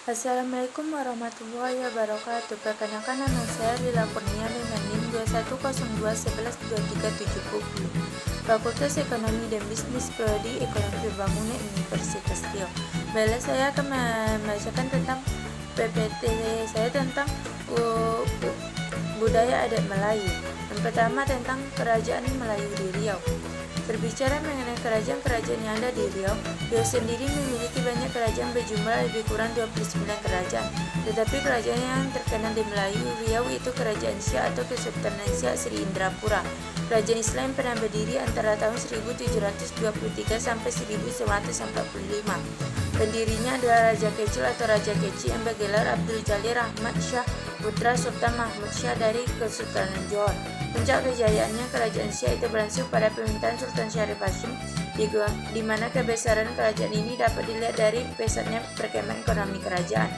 Assalamualaikum warahmatullahi wabarakatuh. Perkenalkan, nama saya Lila Kurnia dengan NIM 2102112370, Fakultas Ekonomi dan Bisnis Prodi Ekonomi Pembangunan Universitas Riau. Baiklah, saya akan membacakan tentang PPT saya tentang budaya adat Melayu. Yang pertama, tentang kerajaan Melayu di Riau. Berbicara mengenai kerajaan-kerajaan yang ada di Riau sendiri memiliki banyak kerajaan berjumlah lebih kurang 29 kerajaan. Tetapi kerajaan yang terkenal di Melayu Riau itu Kerajaan Siak atau Kesultanan Siak Sri Indrapura. Kerajaan Islam pernah berdiri antara tahun 1723 sampai 1945. Pendirinya adalah Raja Kecil atau Raja Keci yang bergelar Abdul Jalil Ahmad Shah, putra Sultan Mahmud Shah dari Kesultanan Johor. Puncak kejayaannya Kerajaan Siak itu berlangsung pada pemerintahan Sultan Syarif Hashim, di mana kebesaran kerajaan ini dapat dilihat dari pesatnya perkembangan ekonomi kerajaan.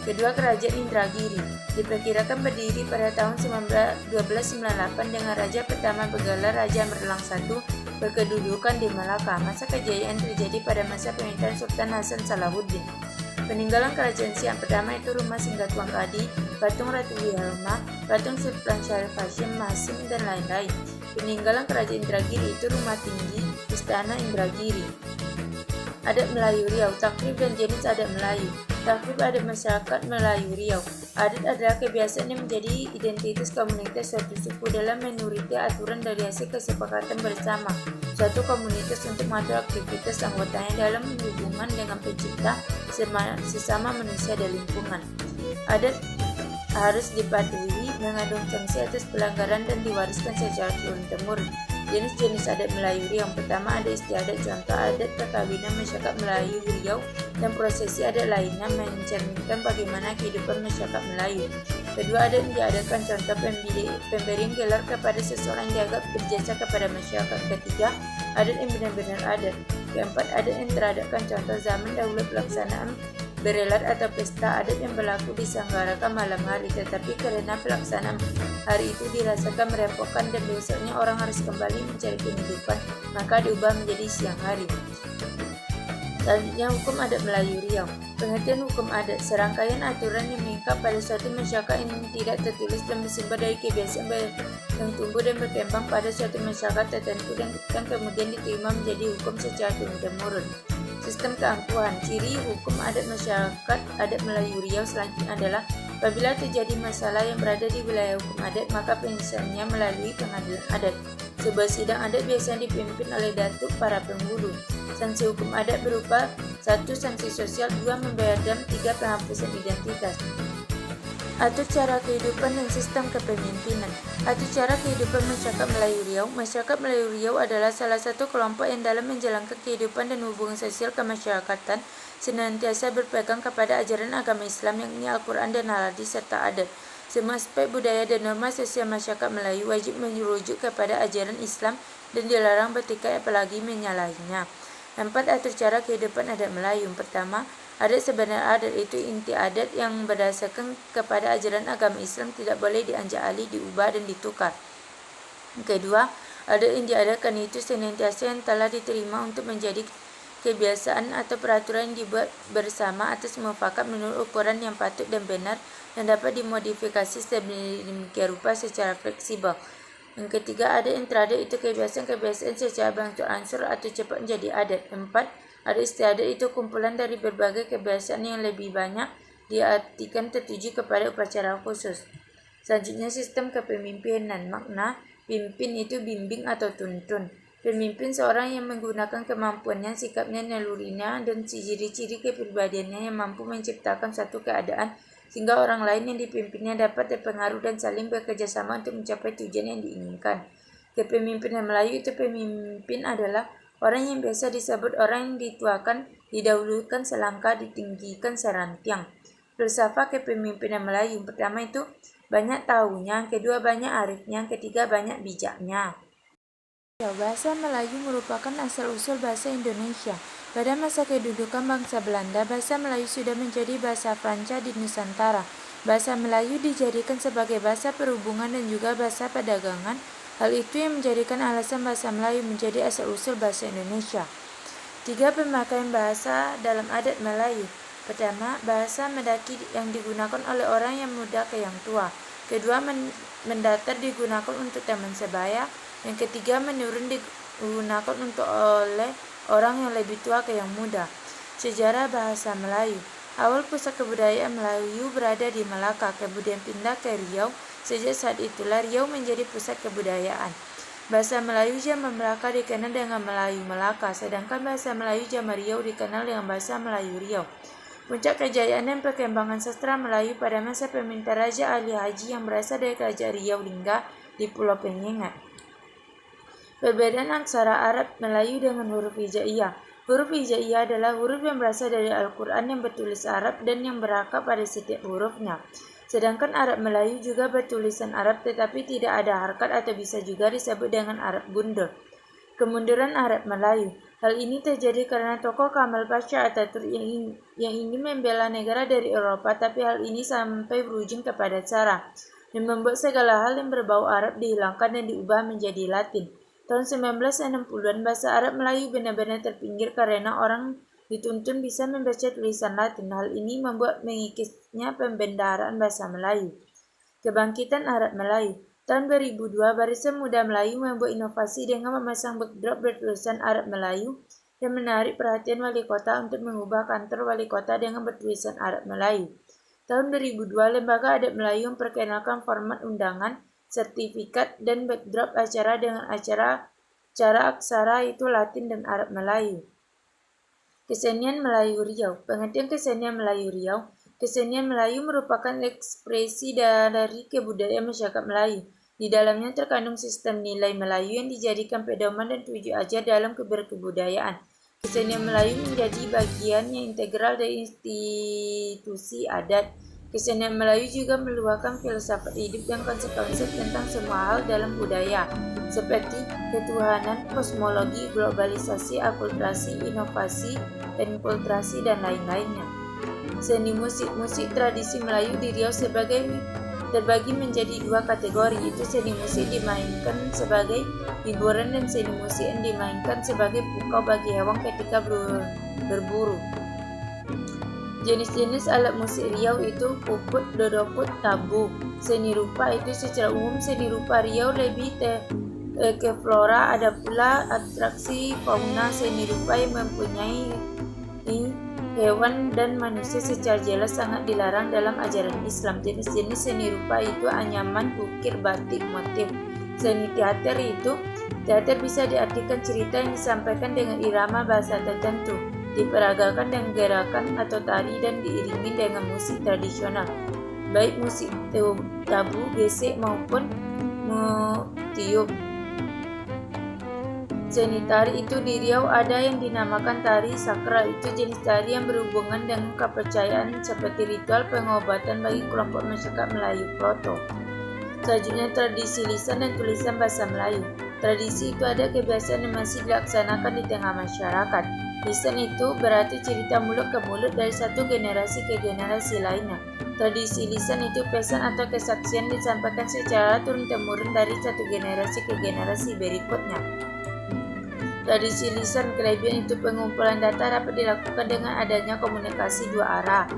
Kedua, Kerajaan Indragiri diperkirakan berdiri pada tahun 1298 dengan raja pertama bergelar Raja Merlang I berkedudukan di Melaka. Masa kejayaan terjadi pada masa pemerintahan Sultan Hasan Salahuddin. Peninggalan Kerajaan Siak pertama itu Rumah Singgah Tuan Kadi, patung Ratu Wihalma, patung Sultan Syarif Hashim, Masim, dan lain-lain. Peninggalan Kerajaan Indragiri itu Rumah Tinggi, Istana Indragiri. Adat Melayu Riau, takrib dan jenis adat Melayu. Takrib adat masyarakat Melayu Riau. Adat adalah kebiasaan yang menjadi identitas komunitas suatu suku dalam menuruti aturan dari hasil kesepakatan bersama suatu komunitas untuk mengatur aktivitas anggotanya dalam hubungan dengan pencipta, sesama manusia dan lingkungan. Adat harus dipatuhi, mengandung sanksi atas pelanggaran dan diwariskan secara turun-temurun. Jenis-jenis adat Melayu Riau. Yang pertama, ada istiadat, contoh adat perkawinan masyarakat Melayu Riau dan prosesi adat lainnya mencerminkan bagaimana kehidupan masyarakat Melayu. Kedua, adat yang diadakan, contoh pemberian gelar kepada seseorang yang dianggap berjasa kepada masyarakat. Ketiga, adat yang benar-benar adat. Keempat, adat yang teradakan, contoh zaman dahulu pelaksanaan berelat atau pesta adat yang berlaku diselenggarakan malam hari, tetapi karena pelaksanaan hari itu dirasakan merepotkan dan besoknya orang harus kembali mencari kehidupan, maka diubah menjadi siang hari. Selanjutnya, hukum adat Melayu Riau. Pengertian hukum adat, serangkaian aturan yang mengikat pada suatu masyarakat yang tidak tertulis dan bersumber dari kebiasaan yang tumbuh dan berkembang pada suatu masyarakat tertentu dan kemudian diterima menjadi hukum secara turun-temurun. Sistem keangkuhan. Ciri hukum adat masyarakat adat Melayu Riau selanjutnya adalah apabila terjadi masalah yang berada di wilayah hukum adat, maka penyelesaiannya melalui pengadilan adat. Sebuah sidang adat biasanya dipimpin oleh datuk para penghulu. Sanksi hukum adat berupa 1. Sanksi sosial, 2. Membayar dam, 3. Penghapusan identitas. Atur cara kehidupan dan sistem kepemimpinan. Atur cara kehidupan masyarakat Melayu Riau. Masyarakat Melayu Riau adalah salah satu kelompok yang dalam menjalankan kehidupan dan hubungan sosial kemasyarakatan senantiasa berpegang kepada ajaran agama Islam, yakni Al-Quran dan Al-Hadis serta adat. Semua aspek budaya dan norma sosial masyarakat Melayu wajib merujuk kepada ajaran Islam dan dilarang bertikai apalagi menyalahinya. 4. Atur cara kehidupan adat Melayu. Pertama, adat sebenar adat itu inti adat yang berdasarkan kepada ajaran agama Islam tidak boleh dianjak-alih, diubah dan ditukar. Kedua, adat yang diadakan itu senantiasa yang telah diterima untuk menjadi kebiasaan atau peraturan yang dibuat bersama atas mufakat menurut ukuran yang patut dan benar dan dapat dimodifikasi sedemikian rupa secara fleksibel. Yang ketiga, adat yang teradat itu kebiasaan-kebiasaan secara berangsur-angsur atau cepat menjadi adat. 4. Adat istiadat itu kumpulan dari berbagai kebiasaan yang lebih banyak diartikan tertuju kepada upacara khusus. Selanjutnya, sistem kepemimpinan. Makna pimpin itu bimbing atau tuntun. Pemimpin seorang yang menggunakan kemampuannya, sikapnya, nalurinya, dan ciri-ciri kepribadiannya yang mampu menciptakan suatu keadaan sehingga orang lain yang dipimpinnya dapat terpengaruh dan saling bekerjasama untuk mencapai tujuan yang diinginkan. Kepemimpinan Melayu itu pemimpin adalah orang yang biasa disebut orang yang dituakan, didahulukan selangkah, ditinggikan serantiang. Filsafat kepemimpinan Melayu. Pertama itu banyak tahunya, kedua banyak arifnya, ketiga banyak bijaknya. Bahasa Melayu merupakan asal-usul bahasa Indonesia. Pada masa kedudukan bangsa Belanda, bahasa Melayu sudah menjadi bahasa Franca di Nusantara. Bahasa Melayu dijadikan sebagai bahasa perhubungan dan juga bahasa perdagangan. Hal itu yang menjadikan alasan bahasa Melayu menjadi asal-usul bahasa Indonesia. 3. Pemakaian bahasa dalam adat Melayu. Pertama, bahasa Mendaki yang digunakan oleh orang yang muda ke yang tua. Kedua, mendatar digunakan untuk teman sebaya. Yang ketiga, menurun digunakan untuk oleh orang yang lebih tua ke yang muda. Sejarah bahasa Melayu. Awal pusat kebudayaan Melayu berada di Malaka, kemudian pindah ke Riau. Sejak saat itulah Riau menjadi pusat kebudayaan. Bahasa Melayu zaman Melaka dikenal dengan Melayu Melaka, sedangkan bahasa Melayu zaman Riau dikenal dengan bahasa Melayu Riau. Puncak kejayaan dan perkembangan sastra Melayu pada masa pemerintahan Raja Ali Haji yang berasal dari Kerajaan Riau Lingga di Pulau Penyengat. Perbedaan aksara Arab Melayu dengan huruf hijaiyah. Huruf hijaiyah adalah huruf yang berasal dari Al-Quran yang bertulis Arab dan yang berakar pada setiap hurufnya. Sedangkan Arab Melayu juga bertulisan Arab tetapi tidak ada harkat atau bisa juga disebut dengan Arab gundul. Kemunduran Arab Melayu. Hal ini terjadi karena tokoh Kamal Pasha Ataturk yang ingin membela negara dari Eropa, tapi hal ini sampai berujung kepada cara dan membuat segala hal yang berbau Arab dihilangkan dan diubah menjadi Latin. Tahun 1960-an bahasa Arab Melayu benar-benar terpinggir karena orang dituntun bisa membaca tulisan Latin. Hal ini membuat mengikisnya pembendaharaan bahasa Melayu. Kebangkitan Arab Melayu. Tahun 2002, Barisan Muda Melayu membuat inovasi dengan memasang backdrop bertulisan Arab Melayu dan menarik perhatian wali kota untuk mengubah kantor wali kota dengan bertulisan Arab Melayu. Tahun 2002, Lembaga Adat Melayu memperkenalkan format undangan, sertifikat, dan backdrop acara dengan cara aksara itu Latin dan Arab Melayu. Kesenian Melayu Riau. Pengertian kesenian Melayu Riau. Kesenian Melayu merupakan ekspresi dari kebudayaan masyarakat Melayu. Di dalamnya terkandung sistem nilai Melayu yang dijadikan pedoman dan tujuan ajar dalam berkebudayaan. Kesenian Melayu menjadi bagian yang integral dari institusi adat. Kesenian Melayu juga meluahkan filsafat hidup dan konsep-konsep tentang semua hal dalam budaya, seperti ketuhanan, kosmologi, globalisasi, akulturasi, inovasi, enkulturasi, dan lain-lainnya. Seni musik. Musik tradisi Melayu di Riau terbagi menjadi dua kategori, yaitu seni musik dimainkan sebagai hiburan dan seni musik yang dimainkan sebagai pukau bagi hewan ketika berburu. Jenis-jenis alat musik Riau itu puput, dodoput, tabu. Seni rupa itu secara umum seni rupa Riau lebih ke flora, ada pula atraksi fauna seni rupa yang mempunyai hewan dan manusia secara jelas sangat dilarang dalam ajaran Islam. Jenis-jenis seni rupa itu anyaman, ukir, batik, motif. Seni teater itu, teater bisa diartikan cerita yang disampaikan dengan irama bahasa tertentu, diperagakan dengan gerakan atau tari dan diiringi dengan musik tradisional, baik musik tabu, gesek maupun tiup. Seni tari itu di Riau ada yang dinamakan tari sakral, itu jenis tari yang berhubungan dengan kepercayaan seperti ritual pengobatan bagi kelompok masyarakat Melayu Proto. Selanjutnya tradisi lisan dan tulisan bahasa Melayu. Tradisi itu ada kebiasaan yang masih dilaksanakan di tengah masyarakat. Lisan itu berarti cerita mulut ke mulut dari satu generasi ke generasi lainnya. Tradisi lisan itu pesan atau kesaksian disampaikan secara turun-temurun dari satu generasi ke generasi berikutnya. Tradisi lisan kelebihan itu pengumpulan data dapat dilakukan dengan adanya komunikasi dua arah.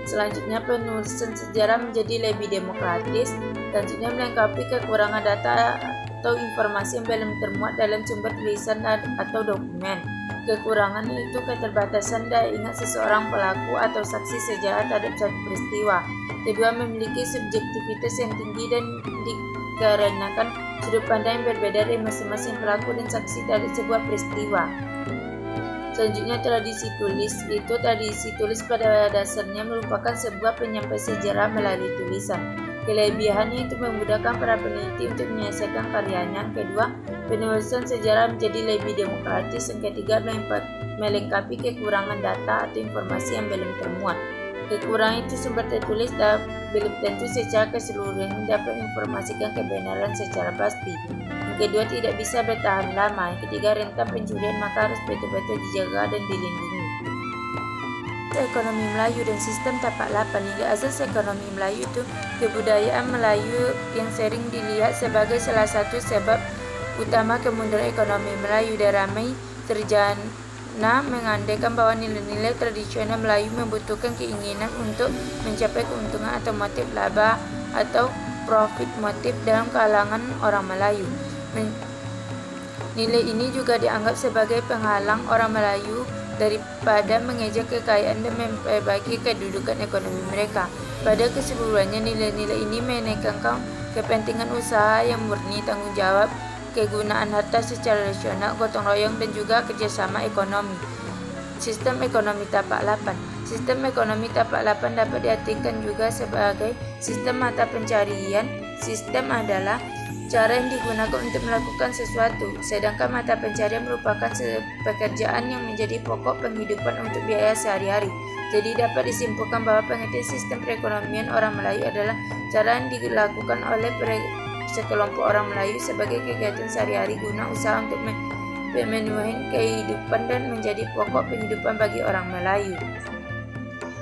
Selanjutnya penulisan sejarah menjadi lebih demokratis. Selanjutnya melengkapi kekurangan data atau informasi yang belum termuat dalam sumber tulisan atau dokumen. Kekurangannya itu keterbatasan daya ingat seseorang pelaku atau saksi sejarah terhadap suatu peristiwa. Kedua, memiliki subjektivitas yang tinggi dan dikarenakan sudut pandang yang berbeda dari masing-masing pelaku dan saksi terhadap sebuah peristiwa. Selanjutnya tradisi tulis. Itu tradisi tulis pada dasarnya merupakan sebuah penyampaian sejarah melalui tulisan. Kelebihannya itu memudahkan para peneliti untuk menyelesaikan karyanya. Kedua, penulisan sejarah menjadi lebih demokratis. Yang ketiga, melengkapi kekurangan data atau informasi yang belum termuat. Kekurangan itu sumber tertulis dan belum tentu secara keseluruhan dapat menginformasikan kebenaran secara pasti. Yang kedua, tidak bisa bertahan lama. Yang ketiga, rentan pencurian, maka harus betul-betul dijaga dan dilindungi. Ekonomi Melayu dan sistem tapak lapan. Hingga asas ekonomi Melayu itu kebudayaan Melayu yang sering dilihat sebagai salah satu sebab utama kemunduran ekonomi Melayu dan ramai terjadinya Nah, mengandaikan bahwa nilai-nilai tradisional Melayu membutuhkan keinginan untuk mencapai keuntungan atau motif laba atau profit motif dalam kalangan orang Melayu. Nilai ini juga dianggap sebagai penghalang orang Melayu daripada mengejar kekayaan dan memperbaiki kedudukan ekonomi mereka. Pada keseluruhannya, nilai-nilai ini menekankan kepentingan usaha yang murni, tanggung jawab, kegunaan harta secara rasional, gotong royong, dan juga kerjasama ekonomi. Sistem ekonomi tapak lapan. Sistem ekonomi tapak lapan dapat diartikan juga sebagai sistem mata pencarian. Sistem adalah cara yang digunakan untuk melakukan sesuatu, sedangkan mata pencarian merupakan pekerjaan yang menjadi pokok penghidupan untuk biaya sehari-hari. Jadi dapat disimpulkan bahwa pengertian sistem perekonomian orang Melayu adalah cara yang dilakukan oleh sekelompok orang Melayu sebagai kegiatan sehari-hari guna usaha untuk memenuhi kehidupan dan menjadi pokok penghidupan bagi orang Melayu.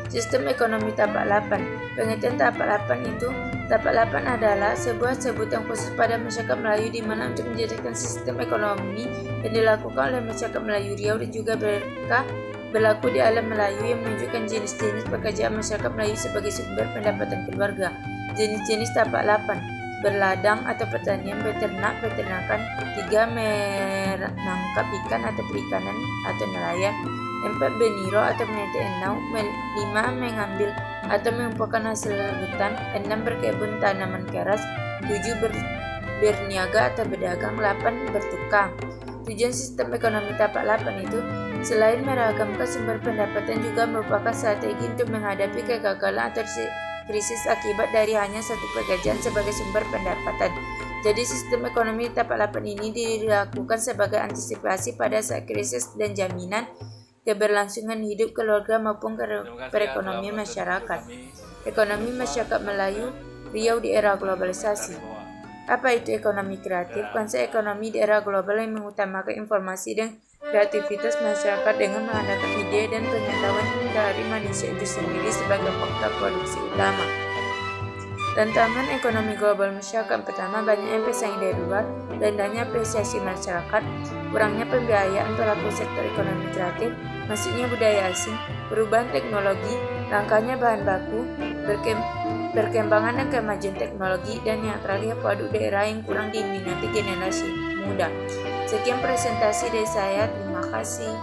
Sistem ekonomi tapak lapan. Pengertian tapak lapan itu, tapak lapan adalah sebuah sebutan khusus pada masyarakat Melayu di mana untuk menjadikan sistem ekonomi yang dilakukan oleh masyarakat Melayu Riau dan juga berlaku di alam Melayu yang menunjukkan jenis-jenis pekerjaan masyarakat Melayu sebagai sumber pendapatan keluarga. Jenis-jenis tapak lapan: berladang atau pertanian, beternak, peternakan, 3 menangkap ikan atau perikanan atau nelayan, 4 beniro atau menetek enau, 5 mengambil atau mengumpulkan hasil hutan, 6 berkebun tanaman keras, 7 berniaga atau berdagang, 8 bertukang. Tujuan sistem ekonomi tapak lapan itu selain meragamkan sumber pendapatan juga merupakan strategi untuk menghadapi kegagalan atau krisis akibat dari hanya satu pekerjaan sebagai sumber pendapatan. Jadi sistem ekonomi tapak lapan ini dilakukan sebagai antisipasi pada saat krisis dan jaminan keberlangsungan hidup keluarga maupun perekonomian masyarakat. Ekonomi masyarakat Melayu Riau di era globalisasi. Apa itu ekonomi kreatif? Konsep ekonomi di era global yang mengutamakan informasi dan kreativitas masyarakat dengan mengandalkan ide dan pengetahuan dari manusia itu sendiri sebagai faktor produksi utama. Tantangan ekonomi global masyarakat pertama, banyak yang bersaing dari luar, rendahnya apresiasi masyarakat, kurangnya pembiayaan pelaku sektor ekonomi kreatif, masuknya budaya asing, perubahan teknologi, langkahnya bahan baku, perkembangan dan kemajuan teknologi, dan yang terakhir penduduk daerah yang kurang diminati generasi muda. Sekian presentasi dari saya, terima kasih.